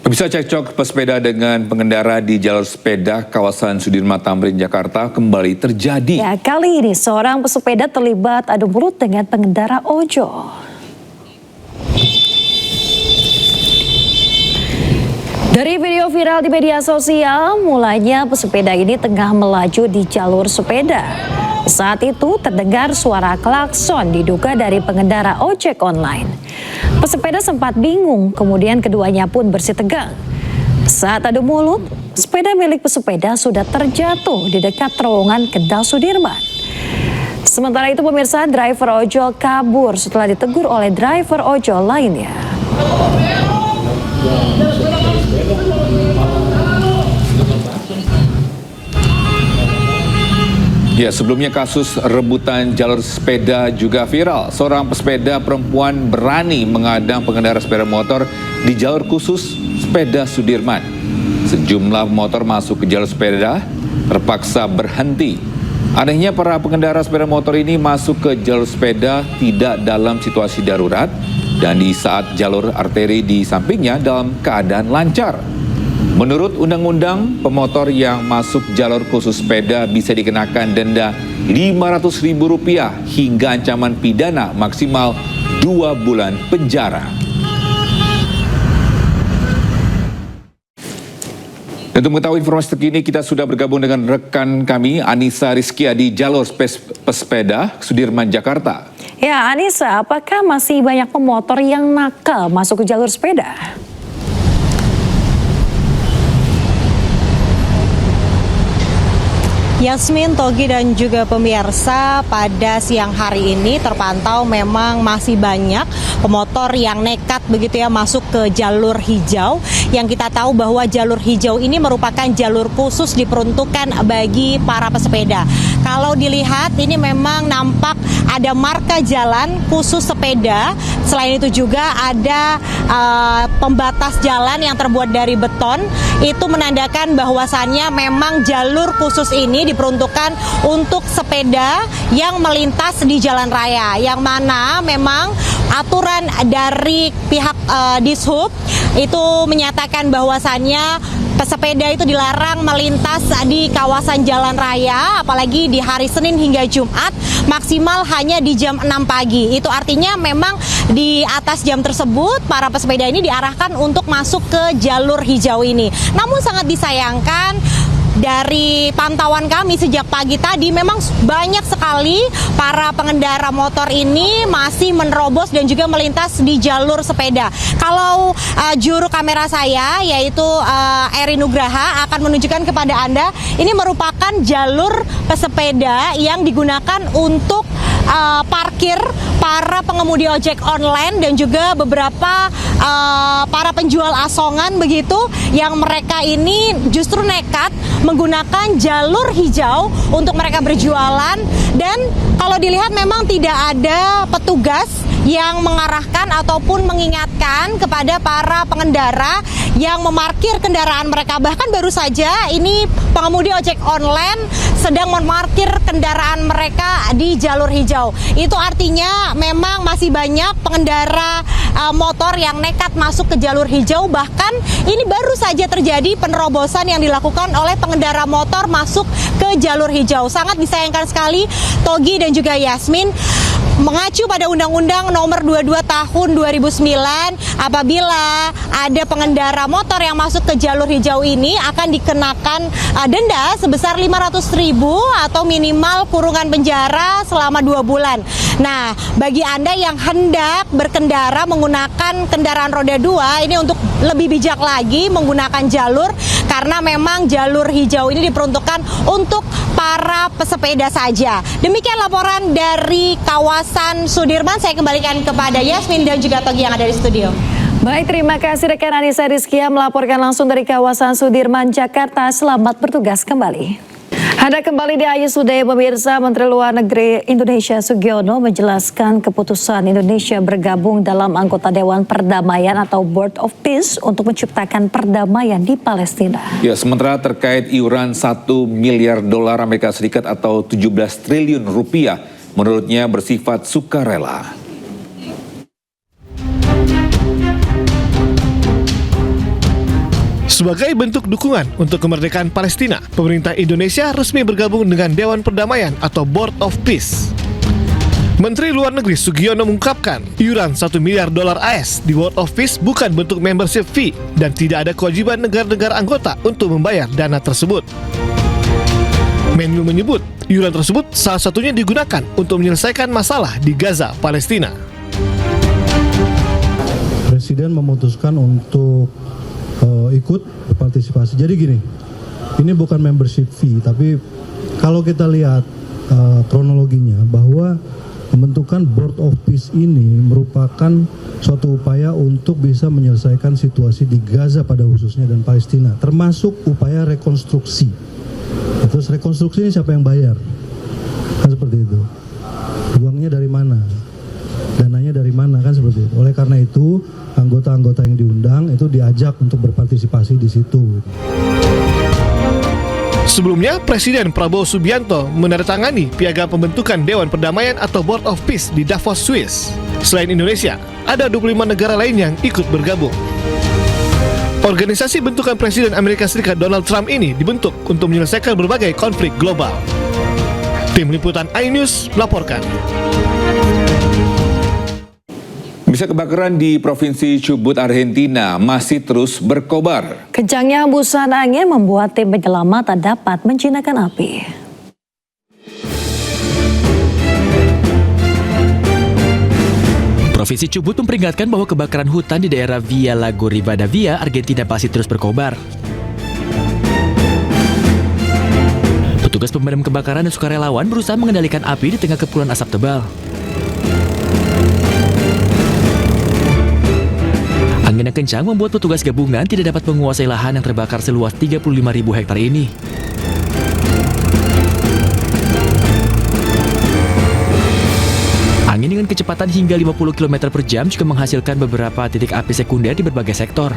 Bisa cekcok pesepeda dengan pengendara di jalur sepeda kawasan Sudirman Tamrin, Jakarta kembali terjadi. Ya, kali ini seorang pesepeda terlibat adu mulut dengan pengendara ojol. Dari video viral di media sosial, mulanya pesepeda ini tengah melaju di jalur sepeda. Saat itu terdengar suara klakson diduga dari pengendara ojek online. Pesepeda sempat bingung, kemudian keduanya pun bersitegang. Saat adu mulut, sepeda milik pesepeda sudah terjatuh di dekat terowongan Kendal Sudirman. Sementara itu pemirsa, driver ojol kabur setelah ditegur oleh driver ojol lainnya. Ya, sebelumnya kasus rebutan jalur sepeda juga viral. Seorang pesepeda perempuan berani mengadang pengendara sepeda motor di jalur khusus sepeda Sudirman. Sejumlah motor masuk ke jalur sepeda terpaksa berhenti. Anehnya para pengendara sepeda motor ini masuk ke jalur sepeda tidak dalam situasi darurat dan di saat jalur arteri di sampingnya dalam keadaan lancar. Menurut undang-undang, pemotor yang masuk jalur khusus sepeda bisa dikenakan denda Rp500.000 hingga ancaman pidana maksimal 2 bulan penjara. Untuk mengetahui informasi terkini, kita sudah bergabung dengan rekan kami, Anissa Rizkia di jalur pesepeda Sudirman, Jakarta. Ya, Anissa, apakah masih banyak pemotor yang nakal masuk ke jalur sepeda? Yasmin, Togi, dan juga pemirsa, pada siang hari ini terpantau memang masih banyak pemotor yang nekat begitu ya masuk ke jalur hijau. Yang kita tahu bahwa jalur hijau ini merupakan jalur khusus diperuntukkan bagi para pesepeda. Kalau dilihat ini memang nampak ada marka jalan khusus sepeda. Selain itu juga ada pembatas jalan yang terbuat dari beton. Itu menandakan bahwasannya memang jalur khusus ini diperuntukkan untuk sepeda yang melintas di jalan raya, yang mana memang aturan dari pihak Dishub itu menyatakan bahwasannya pesepeda itu dilarang melintas di kawasan jalan raya, apalagi di hari Senin hingga Jumat, maksimal hanya di jam 6 pagi. Itu artinya memang di atas jam tersebut para pesepeda ini diarahkan untuk masuk ke jalur hijau ini. Namun sangat disayangkan, dari pantauan kami sejak pagi tadi memang banyak sekali para pengendara motor ini masih menerobos dan juga melintas di jalur sepeda. Kalau juru kamera saya yaitu Eri Nugraha akan menunjukkan kepada Anda, ini merupakan jalur pesepeda yang digunakan untuk parkir para pengemudi ojek online dan juga beberapa para penjual asongan begitu, yang mereka ini justru nekat menggunakan jalur hijau untuk mereka berjualan. Dan kalau dilihat memang tidak ada petugas yang mengarahkan ataupun mengingatkan kepada para pengendara yang memarkir kendaraan mereka. Bahkan baru saja ini pengemudi ojek online sedang memarkir kendaraan mereka di jalur hijau. Itu artinya memang masih banyak pengendara motor yang nekat masuk ke jalur hijau. Bahkan ini baru saja terjadi penerobosan yang dilakukan oleh pengendara motor masuk ke jalur hijau. Sangat disayangkan sekali, Togi dan juga Yasmin. Mengacu pada Undang-Undang Nomor 22 Tahun 2009, apabila ada pengendara motor yang masuk ke jalur hijau ini akan dikenakan denda sebesar Rp500.000 atau minimal kurungan penjara selama 2 bulan. Nah, bagi Anda yang hendak berkendara menggunakan kendaraan roda 2, ini untuk lebih bijak lagi menggunakan jalur, karena memang jalur hijau ini diperuntukkan untuk para pesepeda saja. Demikian laporan dari kawasan Sudirman. Saya kembalikan kepada Yasmin dan juga Togi yang ada di studio. Baik, terima kasih rekan Anissa Rizkia melaporkan langsung dari kawasan Sudirman, Jakarta. Selamat bertugas kembali. Anda kembali di AYSUD, pemirsa. Menteri Luar Negeri Indonesia Sugiono menjelaskan keputusan Indonesia bergabung dalam anggota Dewan Perdamaian atau Board of Peace untuk menciptakan perdamaian di Palestina. Ya, sementara terkait iuran $1 miliar Amerika Serikat atau 17 triliun rupiah, menurutnya bersifat sukarela. Sebagai bentuk dukungan untuk kemerdekaan Palestina, pemerintah Indonesia resmi bergabung dengan Dewan Perdamaian atau Board of Peace. Menteri Luar Negeri Sugiono mengungkapkan, iuran $1 miliar AS di Board of Peace bukan bentuk membership fee dan tidak ada kewajiban negara-negara anggota untuk membayar dana tersebut. Menlu menyebut, iuran tersebut salah satunya digunakan untuk menyelesaikan masalah di Gaza, Palestina. Presiden memutuskan untuk ikut berpartisipasi. Jadi gini, ini bukan membership fee, tapi kalau kita lihat kronologinya bahwa pembentukan Board of Peace ini merupakan suatu upaya untuk bisa menyelesaikan situasi di Gaza pada khususnya dan Palestina, termasuk upaya rekonstruksi. Terus rekonstruksi ini siapa yang bayar? Kan seperti itu. Uangnya dari mana? Dananya dari mana, kan seperti itu. Oleh karena itu, anggota-anggota yang diundang itu diajak untuk berpartisipasi di situ. Sebelumnya, Presiden Prabowo Subianto menandatangani piagam pembentukan Dewan Perdamaian atau Board of Peace di Davos, Swiss. Selain Indonesia, ada 25 negara lain yang ikut bergabung. Organisasi bentukan Presiden Amerika Serikat Donald Trump ini dibentuk untuk menyelesaikan berbagai konflik global. Tim Liputan iNews melaporkan. Bisa kebakaran di Provinsi Chubut, Argentina masih terus berkobar. Kencangnya hembusan angin membuat tim penyelamat tak dapat menjinakkan api. Provinsi Chubut memperingatkan bahwa kebakaran hutan di daerah Villa Lago Rivadavia, Argentina masih terus berkobar. Petugas pemadam kebakaran dan sukarelawan berusaha mengendalikan api di tengah kepulan asap tebal. Angin yang kencang membuat petugas gabungan tidak dapat menguasai lahan yang terbakar seluas 35.000 hektar ini. Angin dengan kecepatan hingga 50 km per jam juga menghasilkan beberapa titik api sekunder di berbagai sektor.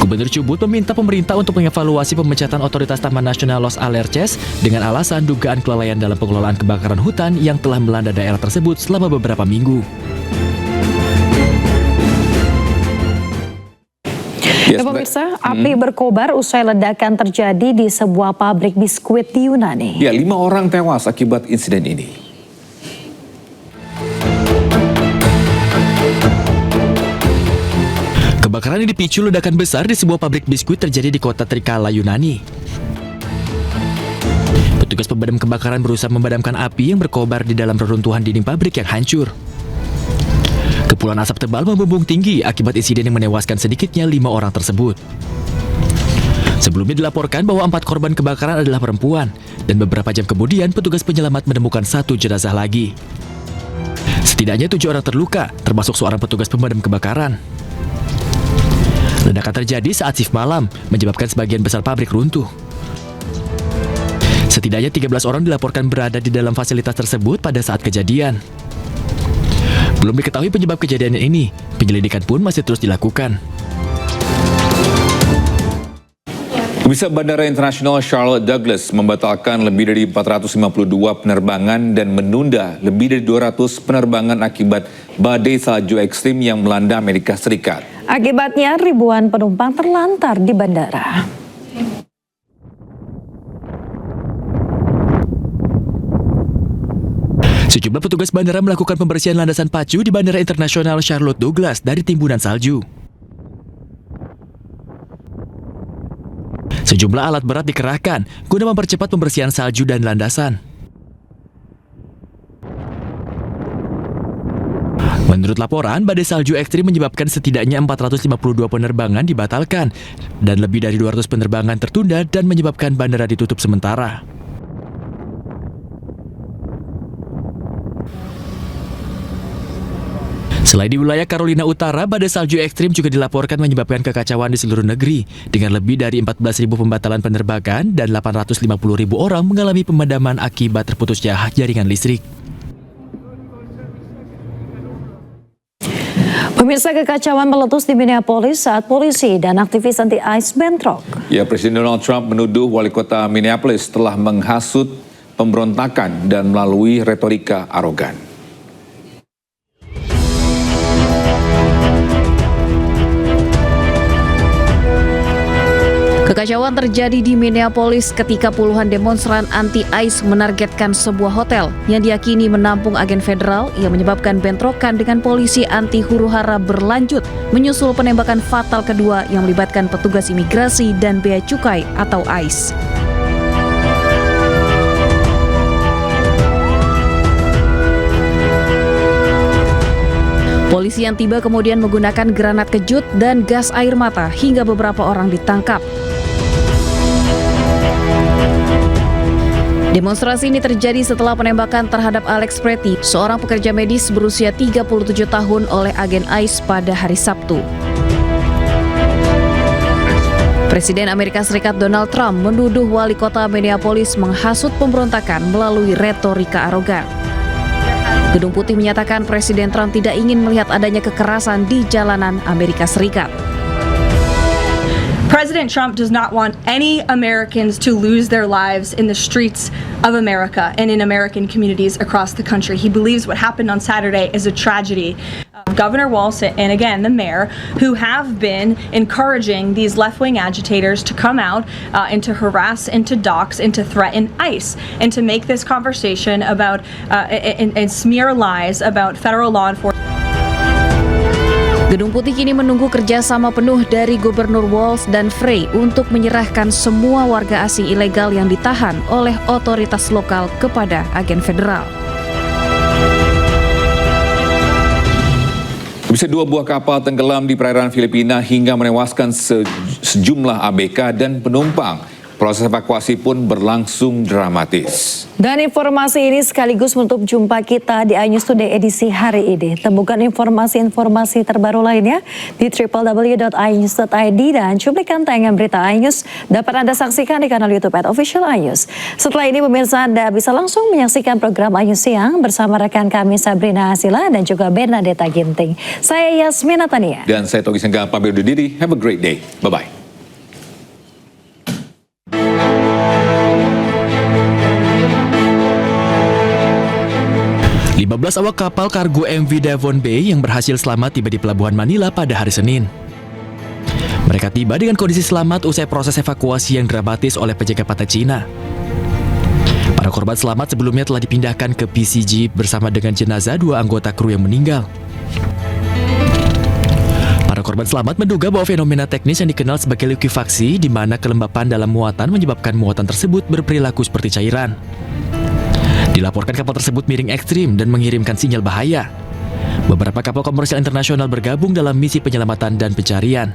Gubernur Chubut meminta pemerintah untuk mengevaluasi pemecatan otoritas Taman Nasional Los Alerces dengan alasan dugaan kelalaian dalam pengelolaan kebakaran hutan yang telah melanda daerah tersebut selama beberapa minggu. Ya, pemirsa, api berkobar usai ledakan terjadi di sebuah pabrik biskuit di Yunani. Ya, 5 orang tewas akibat insiden ini. Kebakaran yang dipicu ledakan besar di sebuah pabrik biskuit terjadi di kota Trikala, Yunani. Petugas pemadam kebakaran berusaha memadamkan api yang berkobar di dalam reruntuhan dinding pabrik yang hancur. Kepulan asap tebal membumbung tinggi akibat insiden yang menewaskan sedikitnya 5 orang tersebut. Sebelumnya dilaporkan bahwa 4 korban kebakaran adalah perempuan, dan beberapa jam kemudian petugas penyelamat menemukan 1 jenazah lagi. Setidaknya 7 orang terluka, termasuk seorang petugas pemadam kebakaran. Ledakan terjadi saat shift malam, menyebabkan sebagian besar pabrik runtuh. Setidaknya 13 orang dilaporkan berada di dalam fasilitas tersebut pada saat kejadian. Belum diketahui penyebab kejadian ini, penyelidikan pun masih terus dilakukan. Pemirsa, Bandara Internasional Charlotte Douglas membatalkan lebih dari 452 penerbangan dan menunda lebih dari 200 penerbangan akibat badai salju ekstrim yang melanda Amerika Serikat. Akibatnya ribuan penumpang terlantar di bandara. Sejumlah petugas bandara melakukan pembersihan landasan pacu di Bandara Internasional Charlotte Douglas dari timbunan salju. Sejumlah alat berat dikerahkan guna mempercepat pembersihan salju dan landasan. Menurut laporan, badai salju ekstrim menyebabkan setidaknya 452 penerbangan dibatalkan dan lebih dari 200 penerbangan tertunda dan menyebabkan bandara ditutup sementara. Selain di wilayah Carolina Utara, badai salju ekstrim juga dilaporkan menyebabkan kekacauan di seluruh negeri dengan lebih dari 14.000 pembatalan penerbangan dan 850.000 orang mengalami pemadaman akibat terputusnya jaringan listrik. Pemirsa, kekacauan meletus di Minneapolis saat polisi dan aktivis anti-ICE bentrok. Ya, Presiden Donald Trump menuduh wali kota Minneapolis telah menghasut pemberontakan dan melalui retorika arogan. Kekacauan terjadi di Minneapolis ketika puluhan demonstran anti-ICE menargetkan sebuah hotel yang diyakini menampung agen federal yang menyebabkan bentrokan dengan polisi anti huru-hara berlanjut menyusul penembakan fatal kedua yang melibatkan petugas imigrasi dan bea cukai atau ICE. Polisi yang tiba kemudian menggunakan granat kejut dan gas air mata hingga beberapa orang ditangkap. Demonstrasi ini terjadi setelah penembakan terhadap Alex Pretty, seorang pekerja medis berusia 37 tahun oleh agen ICE pada hari Sabtu. Presiden Amerika Serikat Donald Trump menuduh wali kota Minneapolis menghasut pemberontakan melalui retorika arogan. Gedung Putih menyatakan Presiden Trump tidak ingin melihat adanya kekerasan di jalanan Amerika Serikat. President Trump does not want any Americans to lose their lives in the streets of America and in American communities across the country. He believes what happened on Saturday is a tragedy. Governor Walz and again the mayor, who have been encouraging these left-wing agitators to come out and to harass and to dox and to threaten ICE and to make this conversation about and smear lies about federal law enforcement. Gedung Putih kini menunggu kerjasama penuh dari Gubernur Walz dan Frey untuk menyerahkan semua warga asing ilegal yang ditahan oleh otoritas lokal kepada agen federal. Bisa 2 buah kapal tenggelam di perairan Filipina hingga menewaskan sejumlah ABK dan penumpang. Proses evakuasi pun berlangsung dramatis. Dan informasi ini sekaligus menutup jumpa kita di iNews Today edisi hari ini. Temukan informasi-informasi terbaru lainnya di www.inews.id dan cuplikan tayangan berita iNews dapat Anda saksikan di kanal YouTube @official iNews. Setelah ini pemirsa Anda bisa langsung menyaksikan program iNews Siang bersama rekan kami Sabrina Hasila dan juga Bernadetta Ginting. Saya Yasmin Natania. Dan saya Togi Senggang pamit undur diri. Have a great day. Bye-bye. 15 awak kapal kargo MV Devon Bay yang berhasil selamat tiba di Pelabuhan Manila pada hari Senin. Mereka tiba dengan kondisi selamat usai proses evakuasi yang dramatis oleh penjaga pantai Cina. Para korban selamat sebelumnya telah dipindahkan ke PCG bersama dengan jenazah 2 anggota kru yang meninggal. Para korban selamat menduga bahwa fenomena teknis yang dikenal sebagai likuifaksi, di mana kelembapan dalam muatan menyebabkan muatan tersebut berperilaku seperti cairan. Dilaporkan kapal tersebut miring ekstrim dan mengirimkan sinyal bahaya. Beberapa kapal komersial internasional bergabung dalam misi penyelamatan dan pencarian.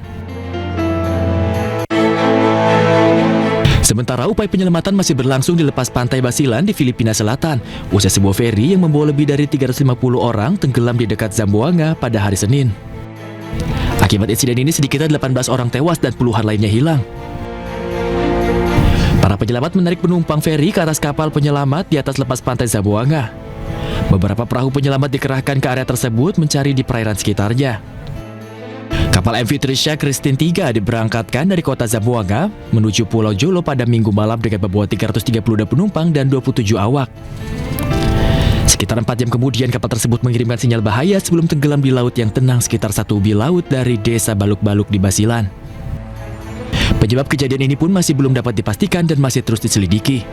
Sementara upaya penyelamatan masih berlangsung di lepas pantai Basilan di Filipina Selatan, usai sebuah feri yang membawa lebih dari 350 orang tenggelam di dekat Zamboanga pada hari Senin. Akibat insiden ini sedikitnya 18 orang tewas dan puluhan lainnya hilang. Para penyelamat menarik penumpang feri ke atas kapal penyelamat di atas lepas pantai Zamboanga. Beberapa perahu penyelamat dikerahkan ke area tersebut mencari di perairan sekitarnya. Kapal MV Trisha Christine 3 diberangkatkan dari kota Zamboanga menuju Pulau Jolo pada Minggu malam dengan membawa 332 penumpang dan 27 awak. Sekitar 4 jam kemudian kapal tersebut mengirimkan sinyal bahaya sebelum tenggelam di laut yang tenang sekitar 1 mil laut dari desa Baluk-Baluk di Basilan. Penyebab kejadian ini pun masih belum dapat dipastikan dan masih terus diselidiki.